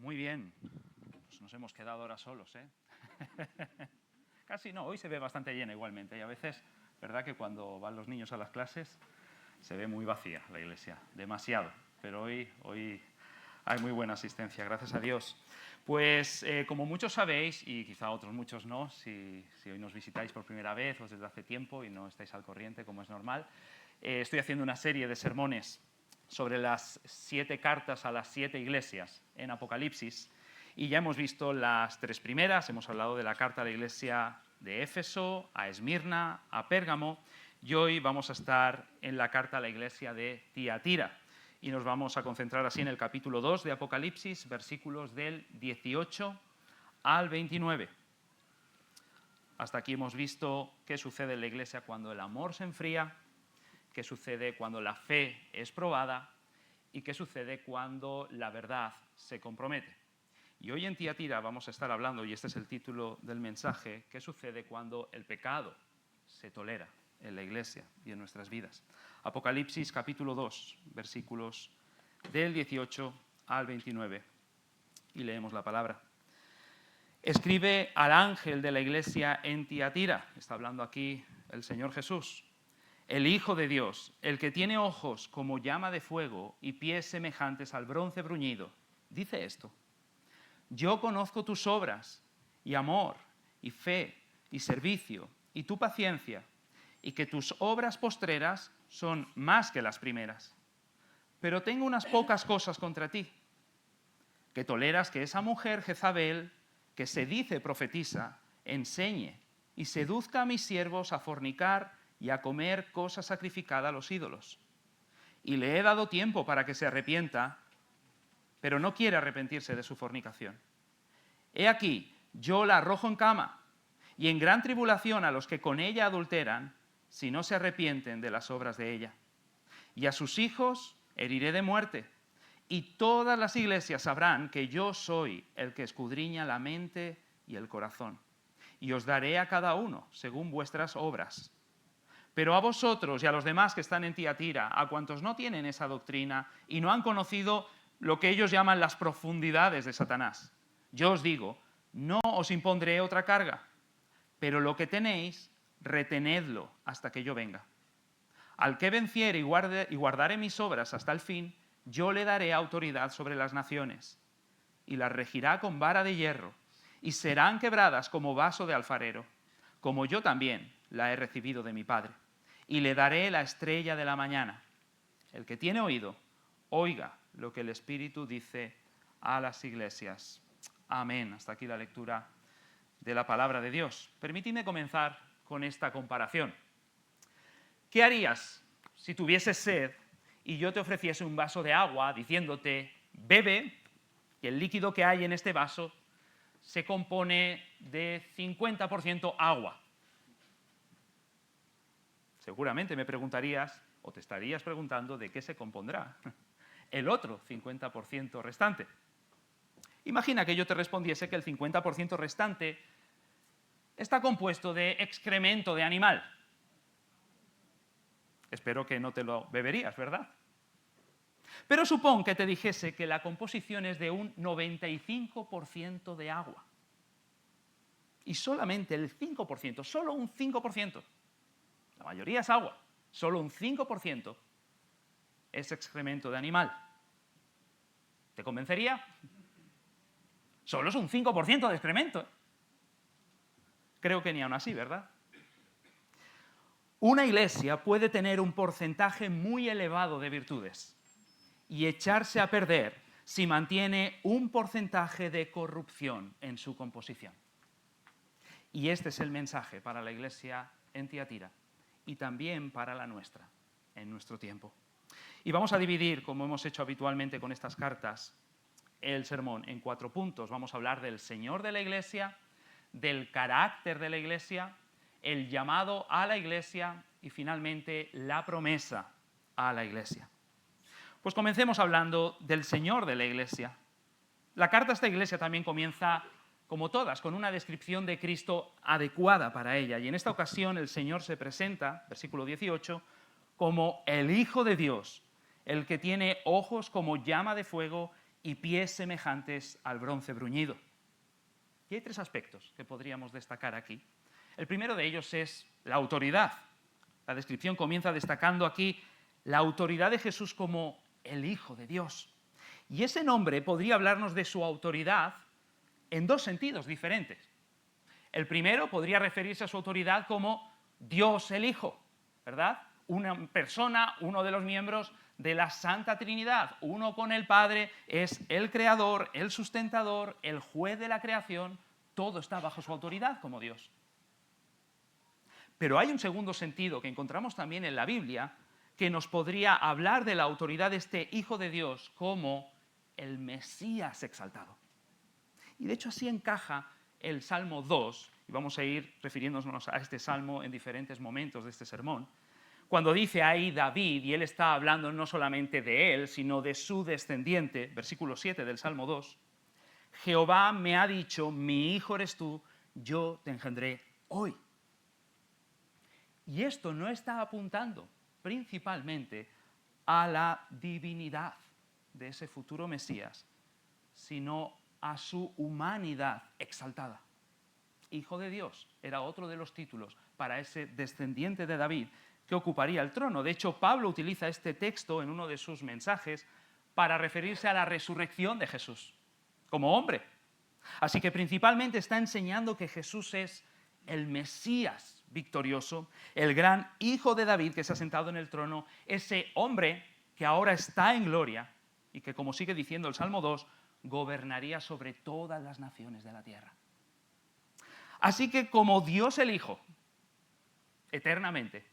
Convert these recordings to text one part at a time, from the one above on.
Muy bien, pues nos hemos quedado ahora solos, ¿eh? Casi no, hoy se ve bastante llena igualmente y a veces, ¿verdad que cuando van los niños a las clases se ve muy vacía la iglesia? Demasiado, pero hoy hay muy buena asistencia, gracias a Dios. Pues como muchos sabéis, y quizá otros muchos no, si hoy nos visitáis por primera vez o desde hace tiempo y no estáis al corriente como es normal, estoy haciendo una serie de sermones sobre las 7 cartas a las 7 iglesias en Apocalipsis, y ya hemos visto las 3 primeras. Hemos hablado de la carta a la iglesia de Éfeso, a Esmirna, a Pérgamo, y hoy vamos a estar en la carta a la iglesia de Tiatira, y nos vamos a concentrar así en el capítulo 2 de Apocalipsis, versículos del 18 al 29. Hasta aquí hemos visto qué sucede en la iglesia cuando el amor se enfría, qué sucede cuando la fe es probada y qué sucede cuando la verdad se compromete. Y hoy en Tiatira vamos a estar hablando, y este es el título del mensaje, qué sucede cuando el pecado se tolera en la iglesia y en nuestras vidas. Apocalipsis capítulo 2, versículos del 18 al 29, y leemos la palabra. Escribe al ángel de la iglesia en Tiatira, está hablando aquí el Señor Jesús, el Hijo de Dios, el que tiene ojos como llama de fuego y pies semejantes al bronce bruñido, dice esto: yo conozco tus obras, y amor, y fe, y servicio, y tu paciencia, y que tus obras postreras son más que las primeras. Pero tengo unas pocas cosas contra ti, que toleras que esa mujer Jezabel, que se dice profetisa, enseñe y seduzca a mis siervos a fornicar y a comer cosa sacrificada a los ídolos. Y le he dado tiempo para que se arrepienta, pero no quiere arrepentirse de su fornicación. He aquí, yo la arrojo en cama, y en gran tribulación a los que con ella adulteran, si no se arrepienten de las obras de ella. Y a sus hijos heriré de muerte, y todas las iglesias sabrán que yo soy el que escudriña la mente y el corazón, y os daré a cada uno según vuestras obras. Pero a vosotros y a los demás que están en Tiatira, a cuantos no tienen esa doctrina y no han conocido lo que ellos llaman las profundidades de Satanás, yo os digo, no os impondré otra carga, pero lo que tenéis, retenedlo hasta que yo venga. Al que venciere y guardare mis obras hasta el fin, yo le daré autoridad sobre las naciones, y las regirá con vara de hierro, y serán quebradas como vaso de alfarero, como yo también la he recibido de mi Padre. Y le daré la estrella de la mañana. El que tiene oído, oiga lo que el Espíritu dice a las iglesias. Amén. Hasta aquí la lectura de la palabra de Dios. Permíteme comenzar con esta comparación. ¿Qué harías si tuvieses sed y yo te ofreciese un vaso de agua diciéndote, bebe, y el líquido que hay en este vaso se compone de 50% agua? Seguramente me preguntarías, o te estarías preguntando, de qué se compondrá el otro 50% restante. Imagina que yo te respondiese que el 50% restante está compuesto de excremento de animal. Espero que no te lo beberías, ¿verdad? Pero supón que te dijese que la composición es de un 95% de agua. Y solamente el 5%, solo un 5%, la mayoría es agua, solo un 5% es excremento de animal. ¿Te convencería? Solo es un 5% de excremento. Creo que ni aún así, ¿verdad? Una iglesia puede tener un porcentaje muy elevado de virtudes y echarse a perder si mantiene un porcentaje de corrupción en su composición. Y este es el mensaje para la iglesia en Tiatira y también para la nuestra, en nuestro tiempo. Y vamos a dividir, como hemos hecho habitualmente con estas cartas, el sermón en 4 puntos. Vamos a hablar del Señor de la iglesia, del carácter de la iglesia, el llamado a la iglesia y finalmente la promesa a la iglesia. Pues comencemos hablando del Señor de la iglesia. La carta a esta iglesia también comienza, como todas, con una descripción de Cristo adecuada para ella. Y en esta ocasión el Señor se presenta, versículo 18, como el Hijo de Dios, el que tiene ojos como llama de fuego y pies semejantes al bronce bruñido. Y hay 3 aspectos que podríamos destacar aquí. El primero de ellos es la autoridad. La descripción comienza destacando aquí la autoridad de Jesús como el Hijo de Dios. Y ese nombre podría hablarnos de su autoridad en 2 sentidos diferentes. El primero podría referirse a su autoridad como Dios el Hijo, ¿verdad? Una persona, uno de los miembros de la Santa Trinidad, uno con el Padre, es el creador, el sustentador, el juez de la creación, todo está bajo su autoridad como Dios. Pero hay un segundo sentido que encontramos también en la Biblia que nos podría hablar de la autoridad de este Hijo de Dios como el Mesías exaltado. Y de hecho así encaja el Salmo 2, y vamos a ir refiriéndonos a este salmo en diferentes momentos de este sermón, cuando dice ahí David, y él está hablando no solamente de él, sino de su descendiente, versículo 7 del Salmo 2, Jehová me ha dicho, mi hijo eres tú, yo te engendré hoy. Y esto no está apuntando principalmente a la divinidad de ese futuro Mesías, sino a su humanidad exaltada. Hijo de Dios era otro de los títulos para ese descendiente de David que ocuparía el trono. De hecho, Pablo utiliza este texto en uno de sus mensajes para referirse a la resurrección de Jesús como hombre. Así que principalmente está enseñando que Jesús es el Mesías victorioso, el gran Hijo de David que se ha sentado en el trono, ese hombre que ahora está en gloria y que, como sigue diciendo el Salmo 2, gobernaría sobre todas las naciones de la tierra. Así que como Dios el Hijo, eternamente,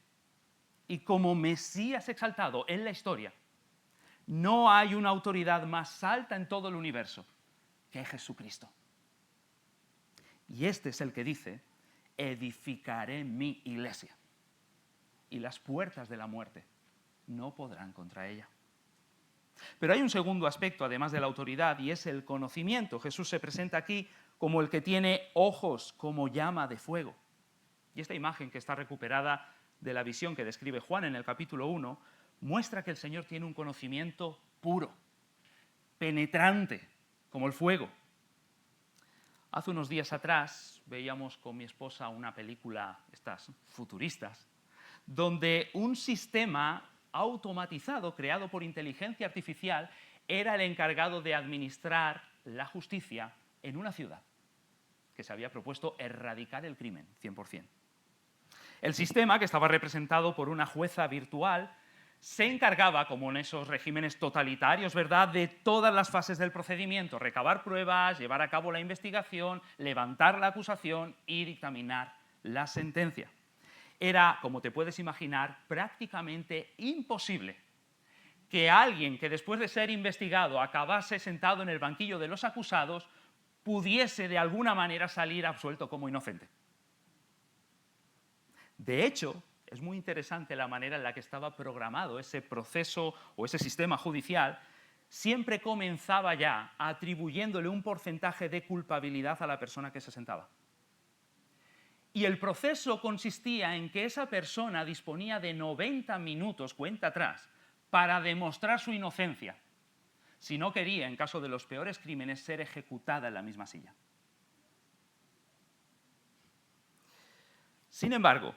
y como Mesías exaltado en la historia, no hay una autoridad más alta en todo el universo que Jesucristo. Y este es el que dice, edificaré mi iglesia, y las puertas de la muerte no podrán contra ella. Pero hay un segundo aspecto, además de la autoridad, y es el conocimiento. Jesús se presenta aquí como el que tiene ojos como llama de fuego. Y esta imagen, que está recuperada de la visión que describe Juan en el capítulo 1, muestra que el Señor tiene un conocimiento puro, penetrante, como el fuego. Hace unos días atrás veíamos con mi esposa una película, estas futuristas, donde un sistema automatizado, creado por inteligencia artificial, era el encargado de administrar la justicia en una ciudad que se había propuesto erradicar el crimen 100%. El sistema, que estaba representado por una jueza virtual, se encargaba, como en esos regímenes totalitarios, ¿verdad?, de todas las fases del procedimiento: recabar pruebas, llevar a cabo la investigación, levantar la acusación y dictaminar la sentencia. Era, como te puedes imaginar, prácticamente imposible que alguien que después de ser investigado acabase sentado en el banquillo de los acusados pudiese de alguna manera salir absuelto como inocente. De hecho, es muy interesante la manera en la que estaba programado ese proceso o ese sistema judicial. Siempre comenzaba ya atribuyéndole un porcentaje de culpabilidad a la persona que se sentaba. Y el proceso consistía en que esa persona disponía de 90 minutos, cuenta atrás, para demostrar su inocencia, si no quería, en caso de los peores crímenes, ser ejecutada en la misma silla. Sin embargo,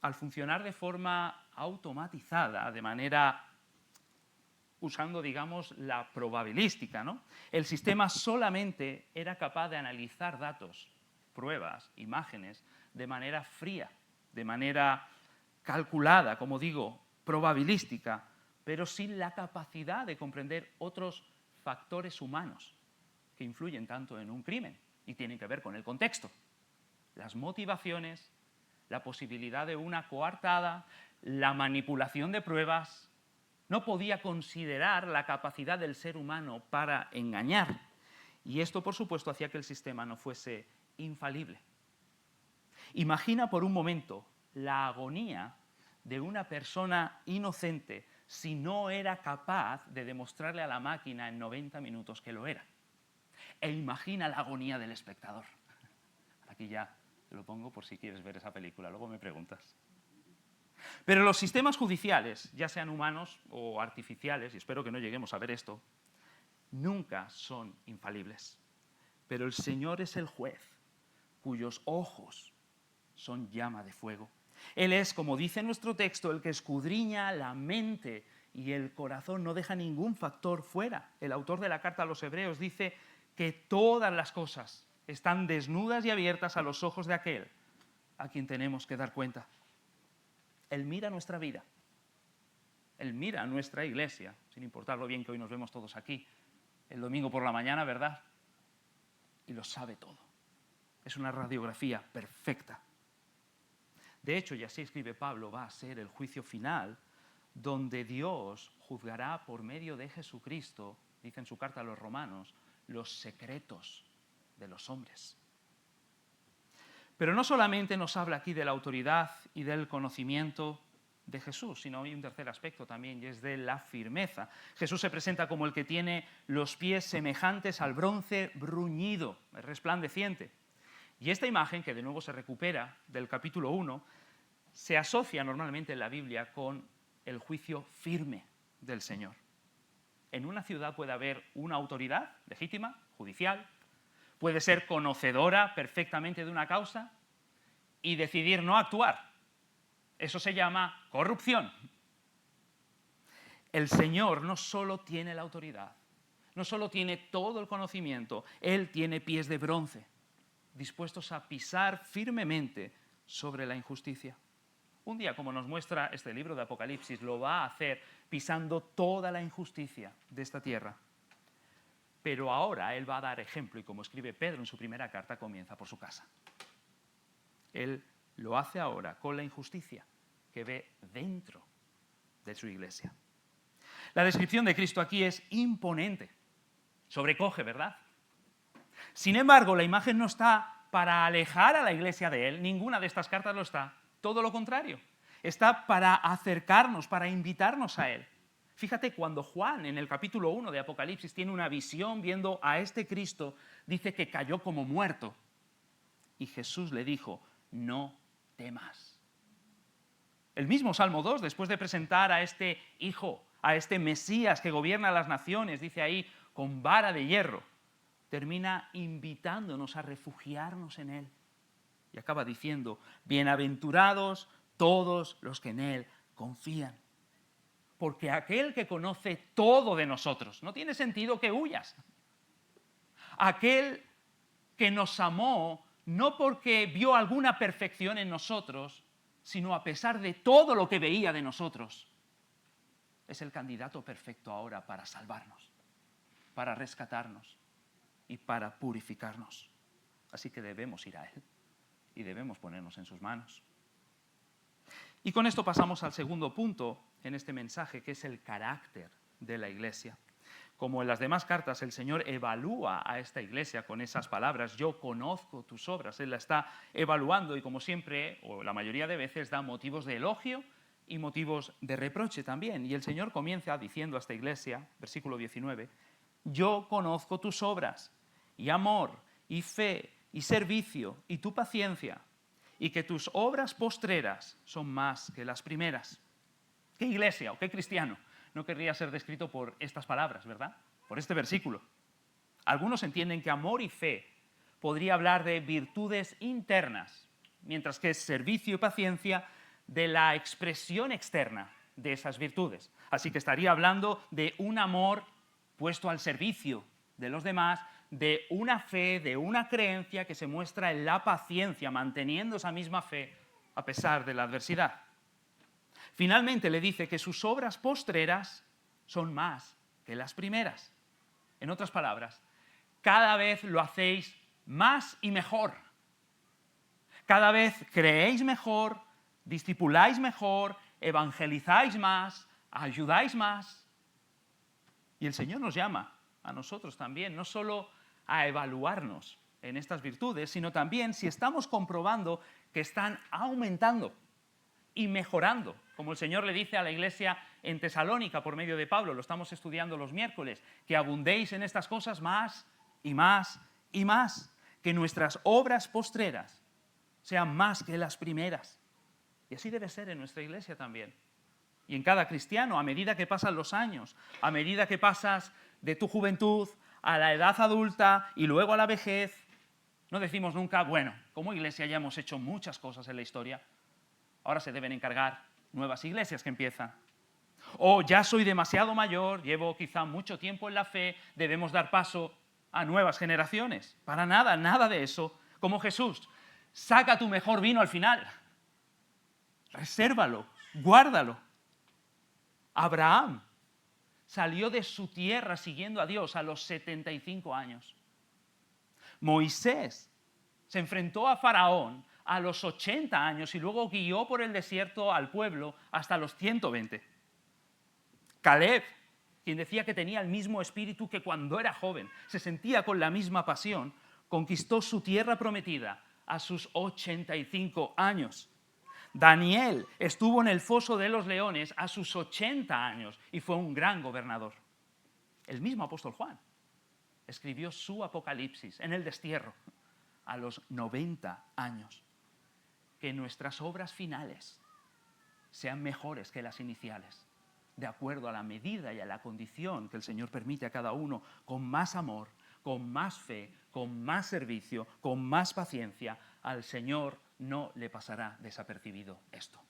al funcionar de forma automatizada, de manera usando, digamos, la probabilística, ¿no?, el sistema solamente era capaz de analizar datos, pruebas, imágenes, de manera fría, de manera calculada, como digo, probabilística, pero sin la capacidad de comprender otros factores humanos que influyen tanto en un crimen y tienen que ver con el contexto, las motivaciones, la posibilidad de una coartada, la manipulación de pruebas. No podía considerar la capacidad del ser humano para engañar. Y esto, por supuesto, hacía que el sistema no fuese infalible. Imagina por un momento la agonía de una persona inocente si no era capaz de demostrarle a la máquina en 90 minutos que lo era. E imagina la agonía del espectador. Aquí ya te lo pongo por si quieres ver esa película, luego me preguntas. Pero los sistemas judiciales, ya sean humanos o artificiales, y espero que no lleguemos a ver esto, nunca son infalibles. Pero el Señor es el juez, cuyos ojos son llama de fuego. Él es, como dice nuestro texto, el que escudriña la mente y el corazón, no deja ningún factor fuera. El autor de la carta a los Hebreos dice que todas las cosas están desnudas y abiertas a los ojos de aquel a quien tenemos que dar cuenta. Él mira nuestra vida, Él mira nuestra iglesia, sin importar lo bien que hoy nos vemos todos aquí, el domingo por la mañana, ¿verdad? Y lo sabe todo. Es una radiografía perfecta. De hecho, y así escribe Pablo, va a ser el juicio final, donde Dios juzgará por medio de Jesucristo, dice en su carta a los Romanos, los secretos de los hombres. Pero no solamente nos habla aquí de la autoridad y del conocimiento de Jesús, sino hay un tercer aspecto también, y es de la firmeza. Jesús se presenta como el que tiene los pies semejantes al bronce bruñido, resplandeciente. Y esta imagen, que de nuevo se recupera del capítulo 1, se asocia normalmente en la Biblia con el juicio firme del Señor. En una ciudad puede haber una autoridad legítima, judicial, puede ser conocedora perfectamente de una causa y decidir no actuar. Eso se llama corrupción. El Señor no solo tiene la autoridad, no solo tiene todo el conocimiento, Él tiene pies de bronce, dispuestos a pisar firmemente sobre la injusticia. Un día, como nos muestra este libro de Apocalipsis, lo va a hacer pisando toda la injusticia de esta tierra. Pero ahora Él va a dar ejemplo, y como escribe Pedro en su primera carta, comienza por su casa. Él lo hace ahora con la injusticia que ve dentro de su iglesia. La descripción de Cristo aquí es imponente, sobrecoge, ¿verdad? Sin embargo, la imagen no está para alejar a la iglesia de Él, ninguna de estas cartas lo está, todo lo contrario, está para acercarnos, para invitarnos a Él. Fíjate, cuando Juan en el capítulo 1 de Apocalipsis tiene una visión viendo a este Cristo, dice que cayó como muerto. Y Jesús le dijo, no temas. El mismo Salmo 2, después de presentar a este Hijo, a este Mesías que gobierna las naciones, dice ahí, con vara de hierro, termina invitándonos a refugiarnos en Él. Y acaba diciendo, bienaventurados todos los que en Él confían. Porque aquel que conoce todo de nosotros, no tiene sentido que huyas. Aquel que nos amó no porque vio alguna perfección en nosotros, sino a pesar de todo lo que veía de nosotros, es el candidato perfecto ahora para salvarnos, para rescatarnos y para purificarnos. Así que debemos ir a Él y debemos ponernos en sus manos. Y con esto pasamos al segundo punto en este mensaje, que es el carácter de la iglesia. Como en las demás cartas, el Señor evalúa a esta iglesia con esas palabras, yo conozco tus obras. Él la está evaluando y, como siempre, o la mayoría de veces, da motivos de elogio y motivos de reproche también. Y el Señor comienza diciendo a esta iglesia, versículo 19, yo conozco tus obras, y amor, y fe, y servicio, y tu paciencia, y que tus obras postreras son más que las primeras. ¿Qué iglesia o qué cristiano no querría ser descrito por estas palabras, verdad? Por este versículo. Algunos entienden que amor y fe podría hablar de virtudes internas, mientras que servicio y paciencia de la expresión externa de esas virtudes. Así que estaría hablando de un amor puesto al servicio de los demás, de una fe, de una creencia que se muestra en la paciencia, manteniendo esa misma fe a pesar de la adversidad. Finalmente le dice que sus obras postreras son más que las primeras. En otras palabras, cada vez lo hacéis más y mejor. Cada vez creéis mejor, discipuláis mejor, evangelizáis más, ayudáis más. Y el Señor nos llama a nosotros también, no solo a evaluarnos en estas virtudes, sino también si estamos comprobando que están aumentando y mejorando, como el Señor le dice a la iglesia en Tesalónica por medio de Pablo, lo estamos estudiando los miércoles, que abundéis en estas cosas más y más y más, que nuestras obras postreras sean más que las primeras. Y así debe ser en nuestra iglesia también. Y en cada cristiano, a medida que pasan los años, a medida que pasas de tu juventud a la edad adulta y luego a la vejez. No decimos nunca, bueno, como iglesia ya hemos hecho muchas cosas en la historia, ahora se deben encargar nuevas iglesias que empiezan. O ya soy demasiado mayor, llevo quizá mucho tiempo en la fe, debemos dar paso a nuevas generaciones. Para nada, nada de eso. Como Jesús, saca tu mejor vino al final. Resérvalo, guárdalo. Abraham salió de su tierra siguiendo a Dios a los 75 años. Moisés se enfrentó a Faraón a los 80 años y luego guió por el desierto al pueblo hasta los 120. Caleb, quien decía que tenía el mismo espíritu que cuando era joven, se sentía con la misma pasión, conquistó su tierra prometida a sus 85 años. Daniel estuvo en el foso de los leones a sus 80 años y fue un gran gobernador. El mismo apóstol Juan escribió su Apocalipsis en el destierro a los 90 años. Que nuestras obras finales sean mejores que las iniciales, de acuerdo a la medida y a la condición que el Señor permite a cada uno, con más amor, con más fe, con más servicio, con más paciencia. Al Señor no le pasará desapercibido esto.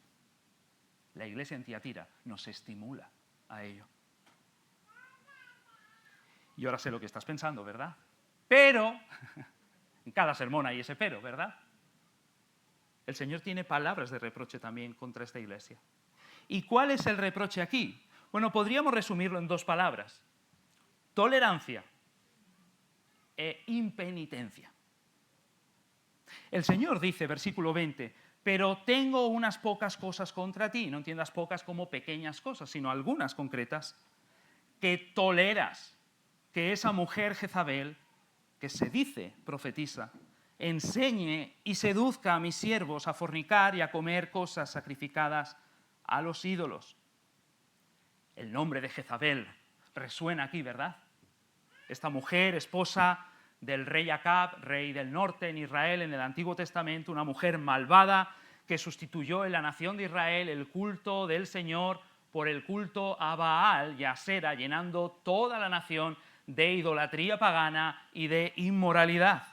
La iglesia en Tiatira nos estimula a ello. Y ahora sé lo que estás pensando, ¿verdad? Pero, en cada sermón hay ese pero, ¿verdad? El Señor tiene palabras de reproche también contra esta iglesia. ¿Y cuál es el reproche aquí? Bueno, podríamos resumirlo en dos palabras: tolerancia e impenitencia. El Señor dice, versículo 20, pero tengo unas pocas cosas contra ti, no entiendas pocas como pequeñas cosas, sino algunas concretas, que toleras que esa mujer Jezabel, que se dice profetiza, enseñe y seduzca a mis siervos a fornicar y a comer cosas sacrificadas a los ídolos. El nombre de Jezabel resuena aquí, ¿verdad? Esta mujer, esposa del rey Acab, rey del norte en Israel en el Antiguo Testamento, una mujer malvada que sustituyó en la nación de Israel el culto del Señor por el culto a Baal y a Asera, llenando toda la nación de idolatría pagana y de inmoralidad.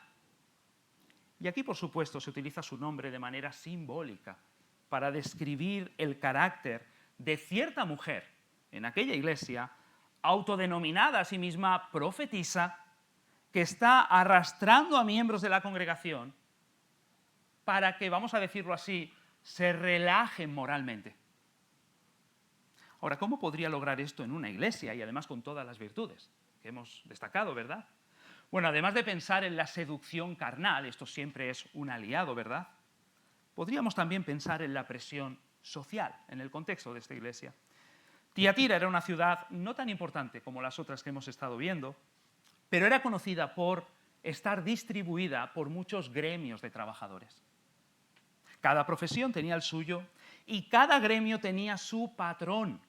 Y aquí, por supuesto, se utiliza su nombre de manera simbólica para describir el carácter de cierta mujer en aquella iglesia, autodenominada a sí misma profetisa, que está arrastrando a miembros de la congregación para que, vamos a decirlo así, se relajen moralmente. Ahora, ¿cómo podría lograr esto en una iglesia y además con todas las virtudes que hemos destacado, verdad? Bueno, además de pensar en la seducción carnal, esto siempre es un aliado, ¿verdad? Podríamos también pensar en la presión social en el contexto de esta iglesia. Tiatira era una ciudad no tan importante como las otras que hemos estado viendo, pero era conocida por estar distribuida por muchos gremios de trabajadores. Cada profesión tenía el suyo y cada gremio tenía su patrón,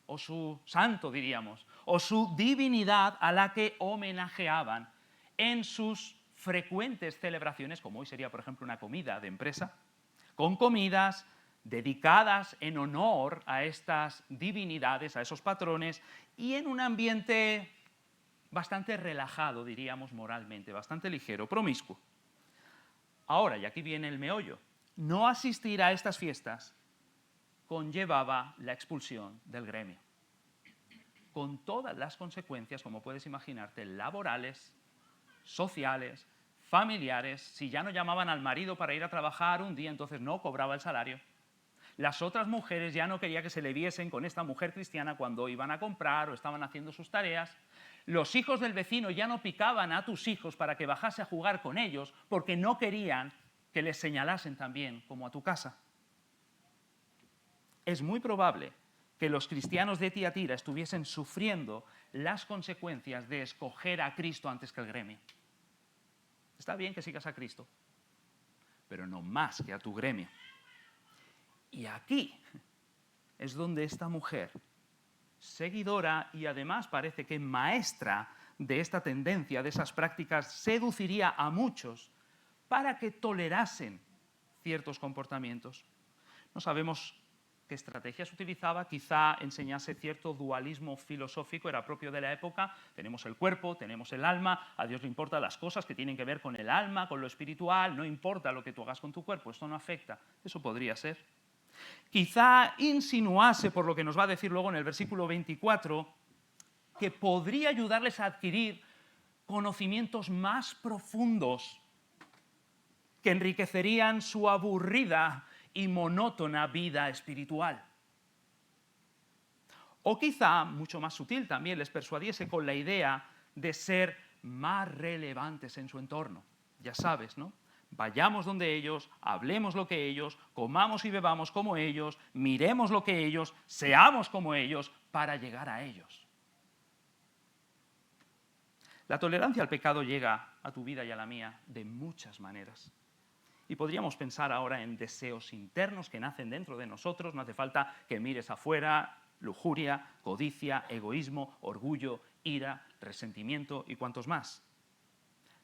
o su santo, diríamos, o su divinidad a la que homenajeaban en sus frecuentes celebraciones, como hoy sería, por ejemplo, una comida de empresa, con comidas dedicadas en honor a estas divinidades, a esos patrones, y en un ambiente bastante relajado, diríamos moralmente, bastante ligero, promiscuo. Ahora, y aquí viene el meollo, no asistir a estas fiestas conllevaba la expulsión del gremio, con todas las consecuencias, como puedes imaginarte, laborales, sociales, familiares. Si ya no llamaban al marido para ir a trabajar un día, entonces no cobraba el salario. Las otras mujeres ya no querían que se le viesen con esta mujer cristiana cuando iban a comprar o estaban haciendo sus tareas. Los hijos del vecino ya no picaban a tus hijos para que bajase a jugar con ellos porque no querían que les señalasen también como a tu casa. Es muy probable que los cristianos de Tiatira estuviesen sufriendo las consecuencias de escoger a Cristo antes que el gremio. Está bien que sigas a Cristo, pero no más que a tu gremio. Y aquí es donde esta mujer, seguidora y además parece que maestra de esta tendencia, de esas prácticas, seduciría a muchos para que tolerasen ciertos comportamientos. No sabemos qué estrategias utilizaba, quizá enseñase cierto dualismo filosófico, era propio de la época, tenemos el cuerpo, tenemos el alma, a Dios le importan las cosas que tienen que ver con el alma, con lo espiritual, no importa lo que tú hagas con tu cuerpo, esto no afecta, eso podría ser. Quizá insinuase, por lo que nos va a decir luego en el versículo 24, que podría ayudarles a adquirir conocimientos más profundos que enriquecerían su aburrida y monótona vida espiritual. O quizá, mucho más sutil también, les persuadiese con la idea de ser más relevantes en su entorno. Ya sabes, ¿no? Vayamos donde ellos, hablemos lo que ellos, comamos y bebamos como ellos, miremos lo que ellos, seamos como ellos, para llegar a ellos. La tolerancia al pecado llega a tu vida y a la mía de muchas maneras. Y podríamos pensar ahora en deseos internos que nacen dentro de nosotros, no hace falta que mires afuera, lujuria, codicia, egoísmo, orgullo, ira, resentimiento y cuantos más.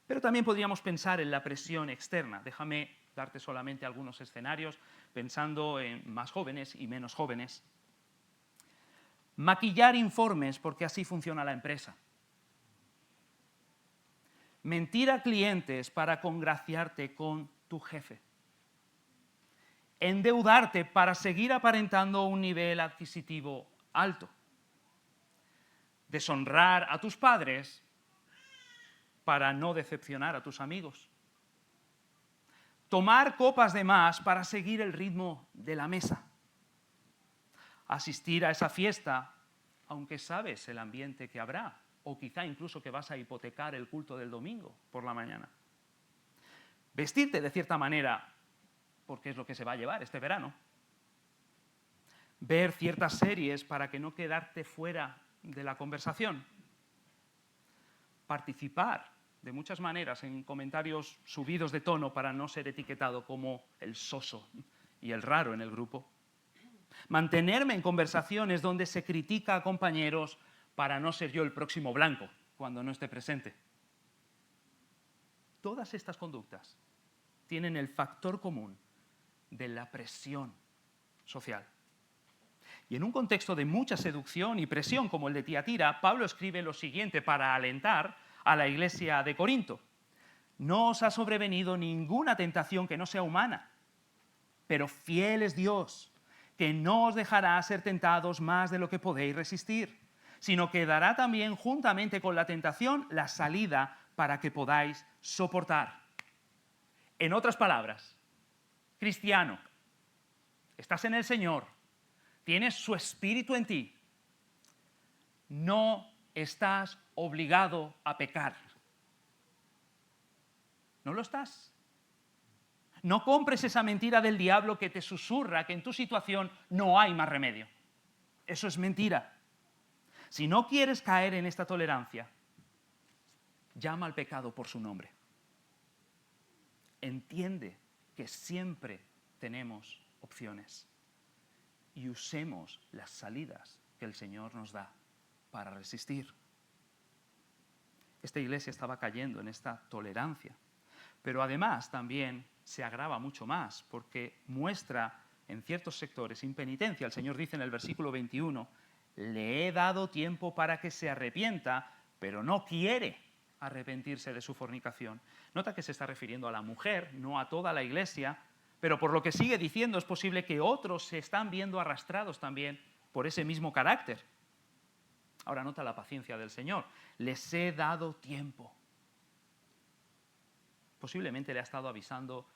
Pero también podríamos pensar en la presión externa. Déjame darte solamente algunos escenarios, pensando en más jóvenes y menos jóvenes. Maquillar informes porque así funciona la empresa. Mentir a clientes para congraciarte con tu jefe. Endeudarte para seguir aparentando un nivel adquisitivo alto. Deshonrar a tus padres para no decepcionar a tus amigos. Tomar copas de más para seguir el ritmo de la mesa. Asistir a esa fiesta, aunque sabes el ambiente que habrá, o quizá incluso que vas a hipotecar el culto del domingo por la mañana. Vestirte de cierta manera, porque es lo que se va a llevar este verano. Ver ciertas series para que no quedarte fuera de la conversación. Participar de muchas maneras en comentarios subidos de tono para no ser etiquetado como el soso y el raro en el grupo. Mantenerme en conversaciones donde se critica a compañeros para no ser yo el próximo blanco cuando no esté presente. Todas estas conductas tienen el factor común de la presión social. Y en un contexto de mucha seducción y presión como el de Tiatira, Pablo escribe lo siguiente para alentar a la iglesia de Corinto. No os ha sobrevenido ninguna tentación que no sea humana, pero fiel es Dios, que no os dejará ser tentados más de lo que podéis resistir, sino que dará también juntamente con la tentación la salida para que podáis soportar. En otras palabras, cristiano, estás en el Señor, tienes su Espíritu en ti, no estás obligado a pecar. No lo estás. No compres esa mentira del diablo que te susurra que en tu situación no hay más remedio. Eso es mentira. Si no quieres caer en esta tolerancia, llama al pecado por su nombre. Entiende que siempre tenemos opciones y usemos las salidas que el Señor nos da para resistir. Esta iglesia estaba cayendo en esta tolerancia, pero además también se agrava mucho más porque muestra en ciertos sectores impenitencia. El Señor dice en el versículo 21, le he dado tiempo para que se arrepienta, pero no quiere arrepentirse de su fornicación. Nota que se está refiriendo a la mujer, no a toda la iglesia, pero por lo que sigue diciendo es posible que otros se están viendo arrastrados también por ese mismo carácter. Ahora nota la paciencia del Señor. Les he dado tiempo. Posiblemente le ha estado avisando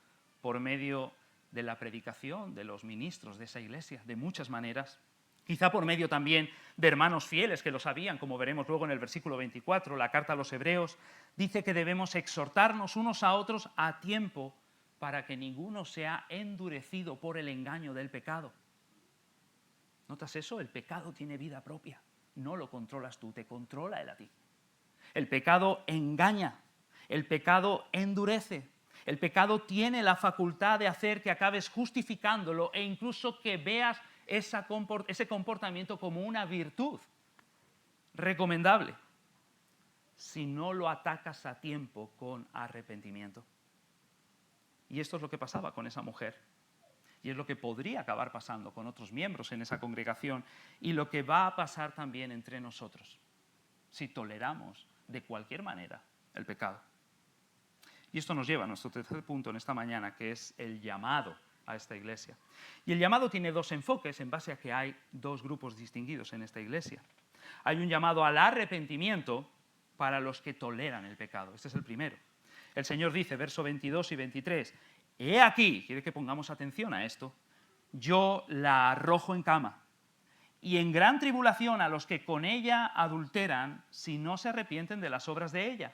por medio de la predicación de los ministros de esa iglesia, de muchas maneras. Quizá por medio también de hermanos fieles que lo sabían, como veremos luego en el versículo 24, la carta a los Hebreos, dice que debemos exhortarnos unos a otros a tiempo para que ninguno sea endurecido por el engaño del pecado. ¿Notas eso? El pecado tiene vida propia. No lo controlas tú, te controla él a ti. El pecado engaña, el pecado endurece, el pecado tiene la facultad de hacer que acabes justificándolo e incluso que veas ese comportamiento como una virtud recomendable si no lo atacas a tiempo con arrepentimiento. Y esto es lo que pasaba con esa mujer. Y es lo que podría acabar pasando con otros miembros en esa congregación y lo que va a pasar también entre nosotros, si toleramos de cualquier manera el pecado. Y esto nos lleva a nuestro tercer punto en esta mañana, que es el llamado a esta iglesia. Y el llamado tiene dos enfoques en base a que hay dos grupos distinguidos en esta iglesia. Hay un llamado al arrepentimiento para los que toleran el pecado. Este es el primero. El Señor dice, versos 22 y 23, he aquí, quiere que pongamos atención a esto, yo la arrojo en cama y en gran tribulación a los que con ella adulteran si no se arrepienten de las obras de ella.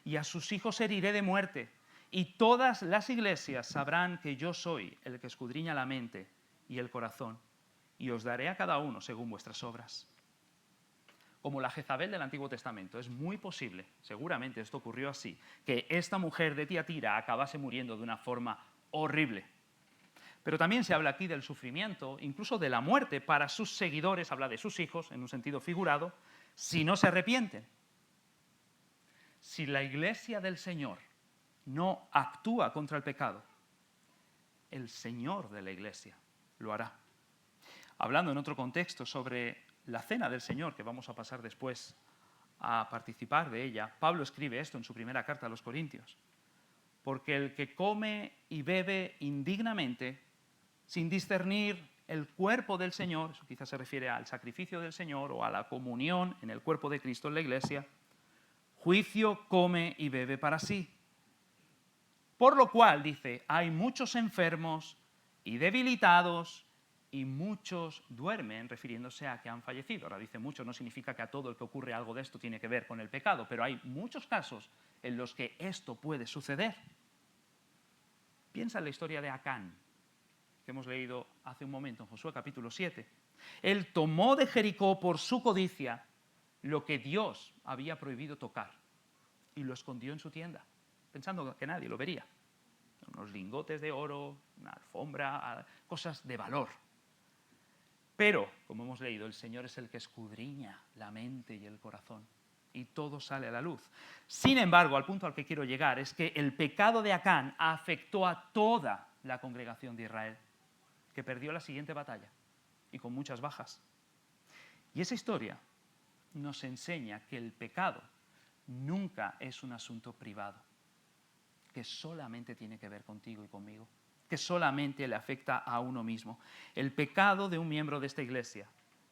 Y a sus hijos heriré de muerte, y todas las iglesias sabrán que yo soy el que escudriña la mente y el corazón, y os daré a cada uno según vuestras obras. Como la Jezabel del Antiguo Testamento, es muy posible, seguramente esto ocurrió así, que esta mujer de Tiatira acabase muriendo de una forma horrible. Pero también se habla aquí del sufrimiento, incluso de la muerte para sus seguidores, habla de sus hijos, en un sentido figurado, si no se arrepienten. Si la iglesia del Señor no actúa contra el pecado, el Señor de la iglesia lo hará. Hablando en otro contexto sobre la cena del Señor, que vamos a pasar después a participar de ella, Pablo escribe esto en su primera carta a los Corintios. Porque el que come y bebe indignamente, sin discernir el cuerpo del Señor, eso quizás se refiere al sacrificio del Señor o a la comunión en el cuerpo de Cristo en la iglesia, juicio come y bebe para sí. Por lo cual, dice, hay muchos enfermos y debilitados y muchos duermen, refiriéndose a que han fallecido. Ahora dice muchos, no significa que a todo el que ocurre algo de esto tiene que ver con el pecado, pero hay muchos casos en los que esto puede suceder. Piensa en la historia de Acán, que hemos leído hace un momento en Josué capítulo 7. Él tomó de Jericó por su codicia lo que Dios había prohibido tocar y lo escondió en su tienda, pensando que nadie lo vería. Unos lingotes de oro, una alfombra, cosas de valor. Pero, como hemos leído, el Señor es el que escudriña la mente y el corazón y todo sale a la luz. Sin embargo, al punto al que quiero llegar es que el pecado de Acán afectó a toda la congregación de Israel, que perdió la siguiente batalla y con muchas bajas. Y esa historia nos enseña que el pecado nunca es un asunto privado, que solamente tiene que ver contigo y conmigo, que solamente le afecta a uno mismo. El pecado de un miembro de esta iglesia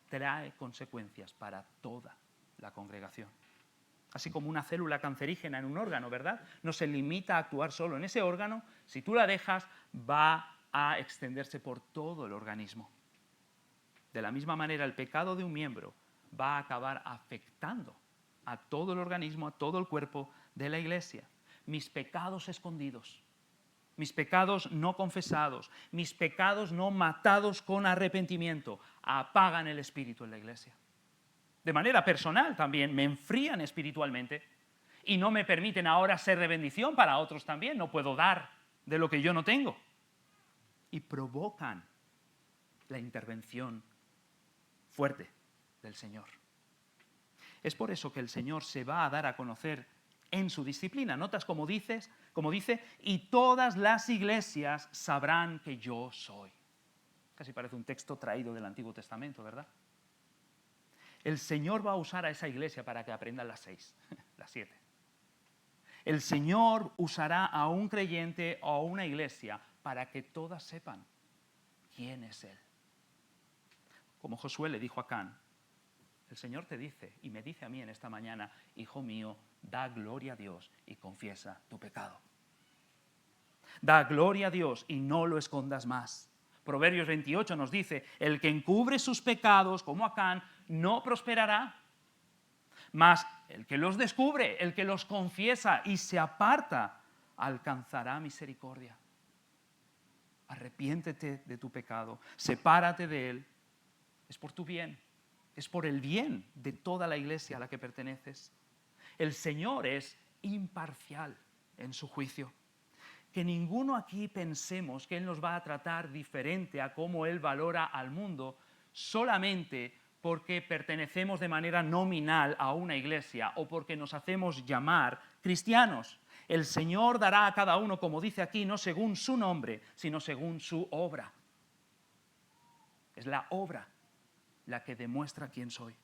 trae consecuencias para toda la congregación. Así como una célula cancerígena en un órgano, ¿verdad? No se limita a actuar solo en ese órgano, si tú la dejas, va a extenderse por todo el organismo. De la misma manera, el pecado de un miembro va a acabar afectando a todo el organismo, a todo el cuerpo de la iglesia. Mis pecados escondidos, mis pecados no confesados, mis pecados no matados con arrepentimiento, apagan el espíritu en la iglesia. De manera personal también me enfrían espiritualmente y no me permiten ahora ser de bendición para otros también. No puedo dar de lo que yo no tengo. Y provocan la intervención fuerte del Señor. Es por eso que el Señor se va a dar a conocer en su disciplina. Notas como dice, y todas las iglesias sabrán que yo soy. Casi parece un texto traído del Antiguo Testamento, ¿verdad? El Señor va a usar a esa iglesia para que aprendan las 6, las 7. El Señor usará a un creyente o a una iglesia para que todas sepan quién es Él. Como Josué le dijo a Acán, el Señor te dice y me dice a mí en esta mañana, hijo mío, da gloria a Dios y confiesa tu pecado. Da gloria a Dios y no lo escondas más. Proverbios 28 nos dice, el que encubre sus pecados como Acán no prosperará, mas el que los descubre, el que los confiesa y se aparta, alcanzará misericordia. Arrepiéntete de tu pecado, sepárate de él, es por tu bien. Es por el bien de toda la iglesia a la que perteneces. El Señor es imparcial en su juicio. Que ninguno aquí pensemos que Él nos va a tratar diferente a cómo Él valora al mundo solamente porque pertenecemos de manera nominal a una iglesia o porque nos hacemos llamar cristianos. El Señor dará a cada uno, como dice aquí, no según su nombre, sino según su obra. Es la obra la que demuestra quién soy.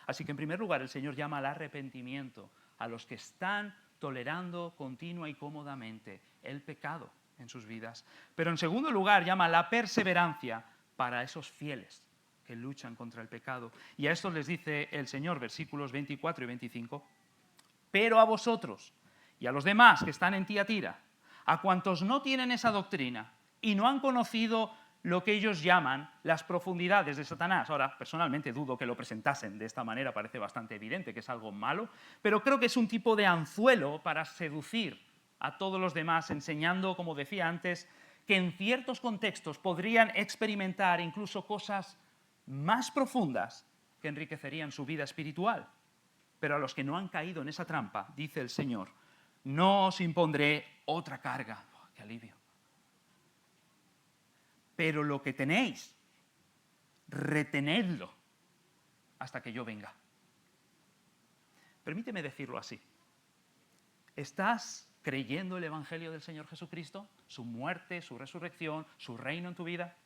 Así que en primer lugar el Señor llama al arrepentimiento a los que están tolerando continua y cómodamente el pecado en sus vidas. Pero en segundo lugar llama a la perseverancia para esos fieles que luchan contra el pecado. Y a estos les dice el Señor, versículos 24 y 25, pero a vosotros y a los demás que están en Tiatira, a cuantos no tienen esa doctrina y no han conocido lo que ellos llaman las profundidades de Satanás. Ahora, personalmente dudo que lo presentasen de esta manera, parece bastante evidente que es algo malo, pero creo que es un tipo de anzuelo para seducir a todos los demás, enseñando, como decía antes, que en ciertos contextos podrían experimentar incluso cosas más profundas que enriquecerían su vida espiritual. Pero a los que no han caído en esa trampa, dice el Señor, no os impondré otra carga. ¡Oh, qué alivio! Pero lo que tenéis, retenedlo hasta que yo venga. Permíteme decirlo así. ¿Estás creyendo el Evangelio del Señor Jesucristo? Su muerte, su resurrección, su reino en tu vida.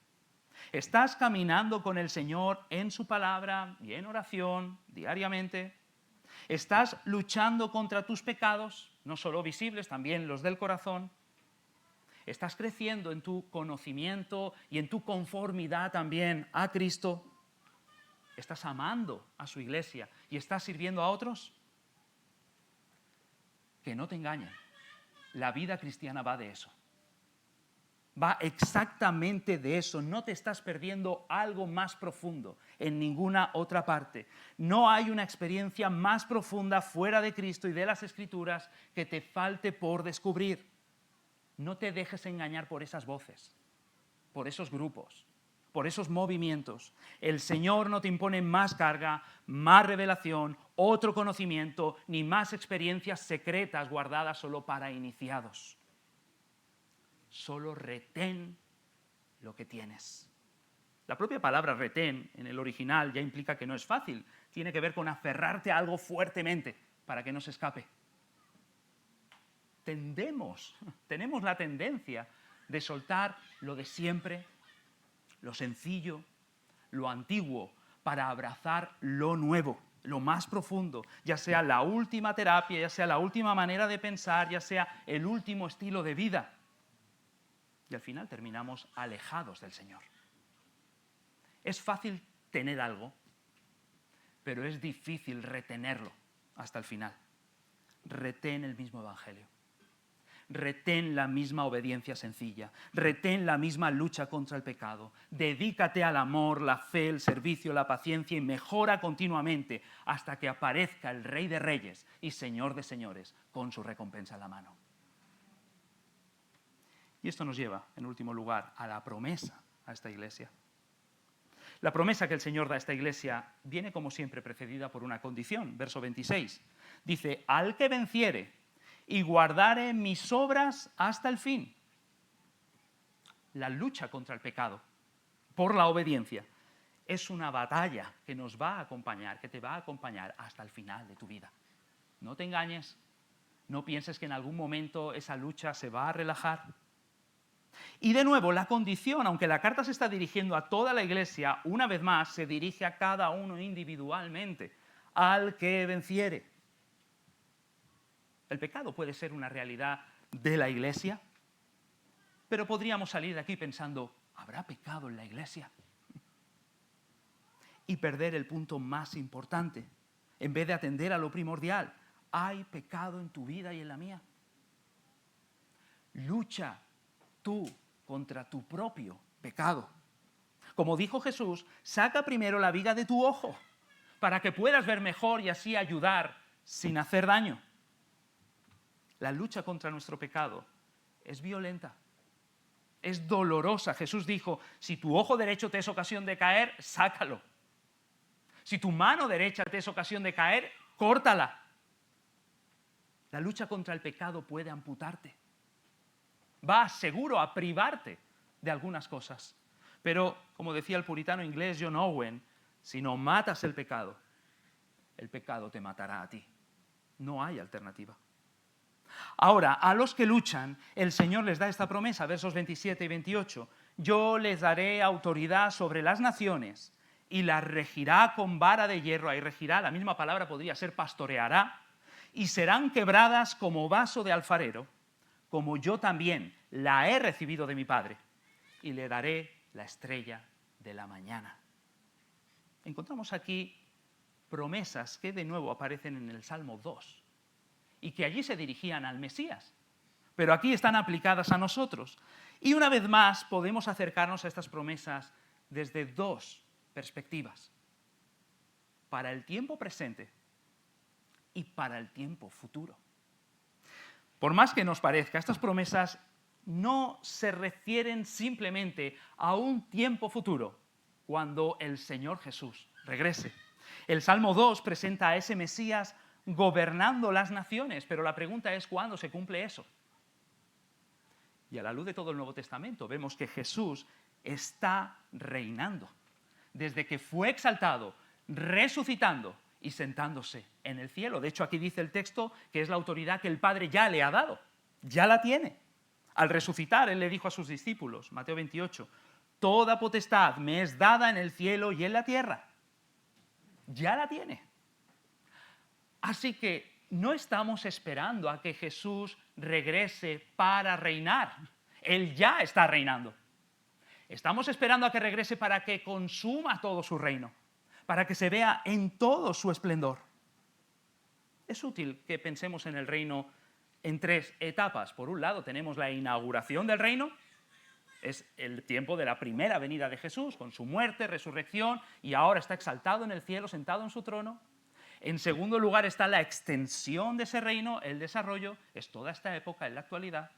¿Estás caminando con el Señor en su palabra y en oración diariamente? ¿Estás luchando contra tus pecados, no solo visibles, también los del corazón? ¿Estás creciendo en tu conocimiento y en tu conformidad también a Cristo? ¿Estás amando a su iglesia y estás sirviendo a otros? Que no te engañen, la vida cristiana va de eso. Va exactamente de eso. No te estás perdiendo algo más profundo en ninguna otra parte. No hay una experiencia más profunda fuera de Cristo y de las Escrituras que te falte por descubrir. No te dejes engañar por esas voces, por esos grupos, por esos movimientos. El Señor no te impone más carga, más revelación, otro conocimiento, ni más experiencias secretas guardadas solo para iniciados. Solo retén lo que tienes. La propia palabra retén en el original ya implica que no es fácil. Tiene que ver con aferrarte a algo fuertemente para que no se escape. Tenemos la tendencia de soltar lo de siempre, lo sencillo, lo antiguo, para abrazar lo nuevo, lo más profundo, ya sea la última terapia, ya sea la última manera de pensar, ya sea el último estilo de vida. Y al final terminamos alejados del Señor. Es fácil tener algo, pero es difícil retenerlo hasta el final. Retén el mismo Evangelio. Retén la misma obediencia sencilla, retén la misma lucha contra el pecado, dedícate al amor, la fe, el servicio, la paciencia y mejora continuamente hasta que aparezca el Rey de Reyes y Señor de Señores con su recompensa en la mano. Y esto nos lleva, en último lugar, a la promesa a esta iglesia. La promesa que el Señor da a esta iglesia viene, como siempre, precedida por una condición. Verso 26. Dice, al que venciere y guardare mis obras hasta el fin. La lucha contra el pecado, por la obediencia, es una batalla que nos va a acompañar, que te va a acompañar hasta el final de tu vida. No te engañes, no pienses que en algún momento esa lucha se va a relajar. Y de nuevo, la condición, aunque la carta se está dirigiendo a toda la iglesia, una vez más se dirige a cada uno individualmente, al que venciere. El pecado puede ser una realidad de la iglesia, pero podríamos salir de aquí pensando, ¿habrá pecado en la iglesia? Y perder el punto más importante, en vez de atender a lo primordial. ¿Hay pecado en tu vida y en la mía? Lucha tú contra tu propio pecado. Como dijo Jesús, saca primero la viga de tu ojo para que puedas ver mejor y así ayudar sin hacer daño. La lucha contra nuestro pecado es violenta, es dolorosa. Jesús dijo, si tu ojo derecho te es ocasión de caer, sácalo. Si tu mano derecha te es ocasión de caer, córtala. La lucha contra el pecado puede amputarte. Va seguro a privarte de algunas cosas. Pero, como decía el puritano inglés John Owen, si no matas el pecado te matará a ti. No hay alternativa. Ahora, a los que luchan, el Señor les da esta promesa, versos 27 y 28. Yo les daré autoridad sobre las naciones y las regirá con vara de hierro. Ahí regirá, la misma palabra podría ser pastoreará, y serán quebradas como vaso de alfarero, como yo también la he recibido de mi Padre, y le daré la estrella de la mañana. Encontramos aquí promesas que de nuevo aparecen en el Salmo 2 y que allí se dirigían al Mesías, pero aquí están aplicadas a nosotros. Y una vez más podemos acercarnos a estas promesas desde dos perspectivas: para el tiempo presente y para el tiempo futuro. Por más que nos parezca, estas promesas no se refieren simplemente a un tiempo futuro, cuando el Señor Jesús regrese. El Salmo 2 presenta a ese Mesías gobernando las naciones, pero la pregunta es ¿cuándo se cumple eso? Y a la luz de todo el Nuevo Testamento vemos que Jesús está reinando, desde que fue exaltado, resucitando y sentándose en el cielo. De hecho, aquí dice el texto que es la autoridad que el Padre ya le ha dado, ya la tiene. Al resucitar, Él le dijo a sus discípulos, Mateo 28, toda potestad me es dada en el cielo y en la tierra. Ya la tiene. Así que no estamos esperando a que Jesús regrese para reinar. Él ya está reinando. Estamos esperando a que regrese para que consuma todo su reino, para que se vea en todo su esplendor. Es útil que pensemos en el reino en tres etapas. Por un lado tenemos la inauguración del reino, es el tiempo de la primera venida de Jesús, con su muerte, resurrección, y ahora está exaltado en el cielo, sentado en su trono. En segundo lugar está la extensión de ese reino, el desarrollo, es toda esta época, en la actualidad.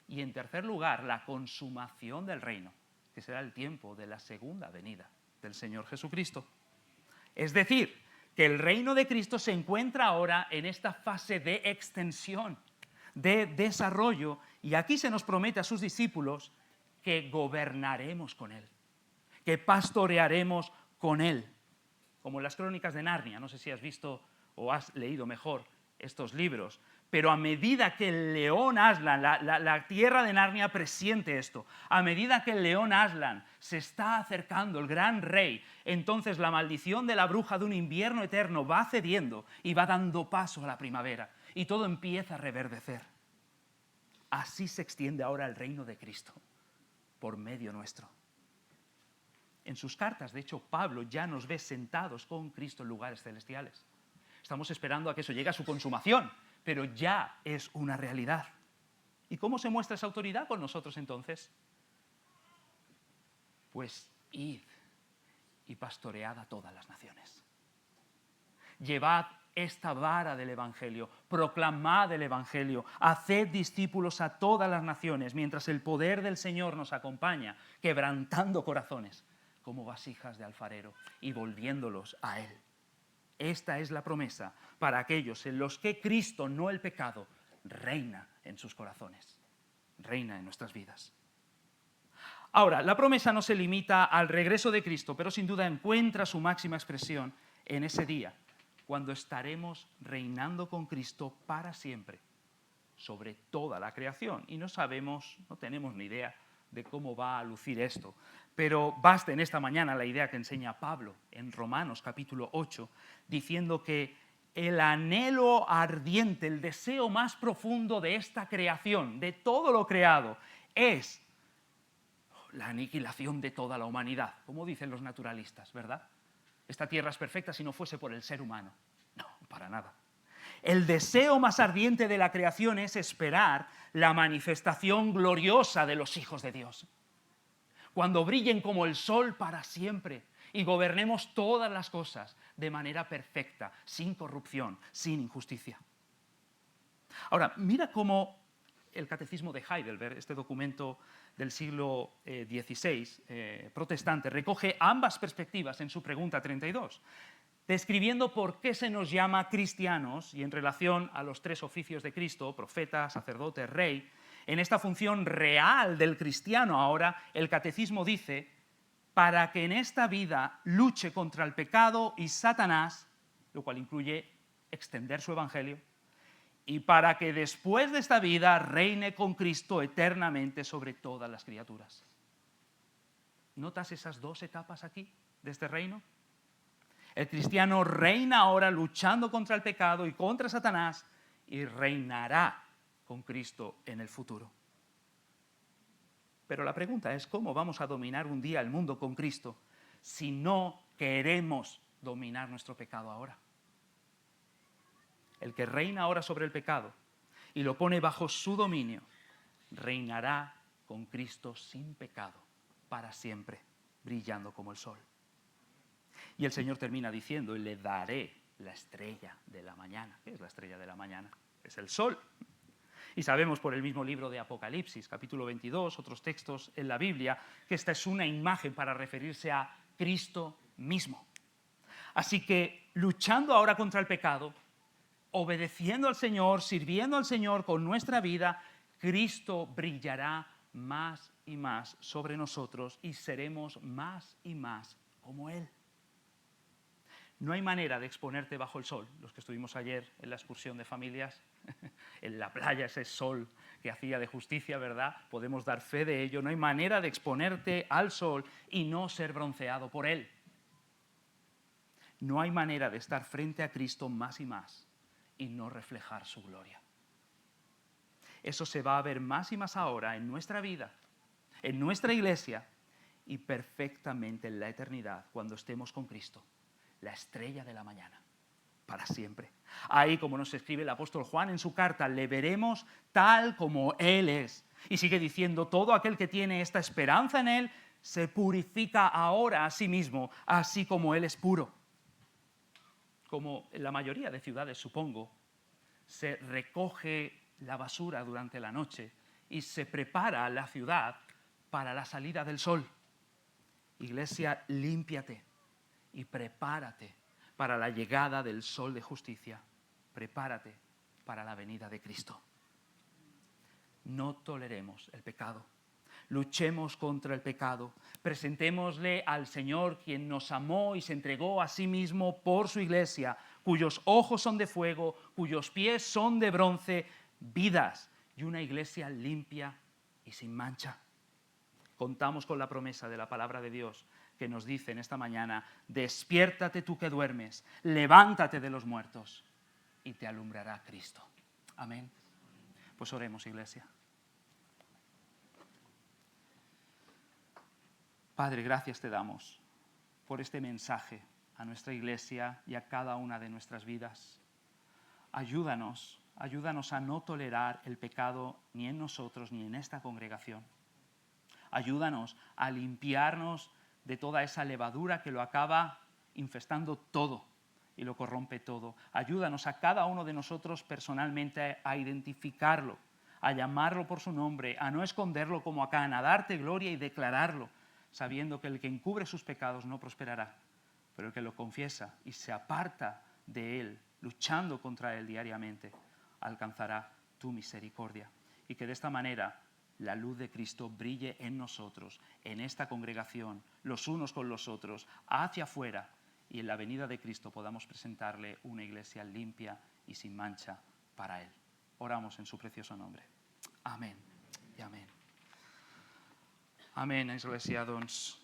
Y en tercer lugar, la consumación del reino, que será el tiempo de la segunda venida del Señor Jesucristo. Es decir, que el reino de Cristo se encuentra ahora en esta fase de extensión, de desarrollo, y aquí se nos promete a sus discípulos que gobernaremos con Él, que pastorearemos con Él. Como en las Crónicas de Narnia, no sé si has visto o has leído mejor estos libros, pero a medida que el león Aslan, la tierra de Narnia presiente esto, a medida que el león Aslan se está acercando, el gran rey, entonces la maldición de la bruja de un invierno eterno va cediendo y va dando paso a la primavera, y todo empieza a reverdecer. Así se extiende ahora el reino de Cristo, por medio nuestro. En sus cartas, de hecho, Pablo ya nos ve sentados con Cristo en lugares celestiales. Estamos esperando a que eso llegue a su consumación, pero ya es una realidad. ¿Y cómo se muestra esa autoridad con nosotros entonces? Pues id y pastoread a todas las naciones. Llevad esta vara del Evangelio, proclamad el Evangelio, haced discípulos a todas las naciones, mientras el poder del Señor nos acompaña, quebrantando corazones como vasijas de alfarero y volviéndolos a Él. Esta es la promesa para aquellos en los que Cristo, no el pecado, reina en sus corazones, reina en nuestras vidas. Ahora, la promesa no se limita al regreso de Cristo, pero sin duda encuentra su máxima expresión en ese día, cuando estaremos reinando con Cristo para siempre sobre toda la creación. Y no tenemos ni idea de cómo va a lucir esto, pero basta en esta mañana la idea que enseña Pablo en Romanos capítulo 8, diciendo que el anhelo ardiente, el deseo más profundo de esta creación, de todo lo creado, es la aniquilación de toda la humanidad, como dicen los naturalistas, ¿verdad? Esta tierra es perfecta si no fuese por el ser humano. No, para nada. El deseo más ardiente de la creación es esperar la manifestación gloriosa de los hijos de Dios, cuando brillen como el sol para siempre y gobernemos todas las cosas de manera perfecta, sin corrupción, sin injusticia. Ahora, mira cómo el Catecismo de Heidelberg, este documento del siglo XVI, protestante, recoge ambas perspectivas en su pregunta 32, describiendo por qué se nos llama cristianos y en relación a los tres oficios de Cristo, profeta, sacerdote, rey. En esta función real del cristiano ahora, el Catecismo dice, para que en esta vida luche contra el pecado y Satanás, lo cual incluye extender su evangelio, y para que después de esta vida reine con Cristo eternamente sobre todas las criaturas. ¿Notas esas dos etapas aquí de este reino? El cristiano reina ahora luchando contra el pecado y contra Satanás y reinará con Cristo en el futuro. Pero la pregunta es, ¿cómo vamos a dominar un día el mundo con Cristo si no queremos dominar nuestro pecado ahora? El que reina ahora sobre el pecado y lo pone bajo su dominio, reinará con Cristo sin pecado para siempre, brillando como el sol. Y el Señor termina diciendo, y le daré la estrella de la mañana. ¿Qué es la estrella de la mañana? Es el sol. Y sabemos por el mismo libro de Apocalipsis, capítulo 22, otros textos en la Biblia, que esta es una imagen para referirse a Cristo mismo. Así que luchando ahora contra el pecado, obedeciendo al Señor, sirviendo al Señor con nuestra vida, Cristo brillará más y más sobre nosotros y seremos más y más como Él. No hay manera de exponerte bajo el sol. Los que estuvimos ayer en la excursión de familias, en la playa, ese sol que hacía de justicia, ¿verdad? Podemos dar fe de ello. No hay manera de exponerte al sol y no ser bronceado por él. No hay manera de estar frente a Cristo más y más y no reflejar su gloria. Eso se va a ver más y más ahora en nuestra vida, en nuestra iglesia y perfectamente en la eternidad cuando estemos con Cristo. La estrella de la mañana, para siempre. Ahí, como nos escribe el apóstol Juan en su carta, le veremos tal como Él es. Y sigue diciendo, todo aquel que tiene esta esperanza en Él, se purifica ahora a sí mismo, así como Él es puro. Como en la mayoría de ciudades, supongo, se recoge la basura durante la noche y se prepara la ciudad para la salida del sol. Iglesia, límpiate. Y prepárate para la llegada del sol de justicia. Prepárate para la venida de Cristo. No toleremos el pecado. Luchemos contra el pecado. Presentémosle al Señor, quien nos amó y se entregó a sí mismo por su iglesia, cuyos ojos son de fuego, cuyos pies son de bronce, vidas y una iglesia limpia y sin mancha. Contamos con la promesa de la palabra de Dios que nos dice en esta mañana, despiértate tú que duermes, levántate de los muertos y te alumbrará Cristo. Amén. Pues oremos, iglesia. Padre, gracias te damos por este mensaje a nuestra iglesia y a cada una de nuestras vidas. Ayúdanos a no tolerar el pecado ni en nosotros ni en esta congregación. Ayúdanos a limpiarnos de toda esa levadura que lo acaba infestando todo y lo corrompe todo. Ayúdanos a cada uno de nosotros personalmente a identificarlo, a llamarlo por su nombre, a no esconderlo como Acán, a darte gloria y declararlo, sabiendo que el que encubre sus pecados no prosperará, pero el que lo confiesa y se aparta de él, luchando contra él diariamente, alcanzará tu misericordia. Y que de esta manera la luz de Cristo brille en nosotros, en esta congregación, los unos con los otros, hacia afuera, y en la venida de Cristo podamos presentarle una iglesia limpia y sin mancha para Él. Oramos en su precioso nombre. Amén y amén. Amén, iglesia, doncs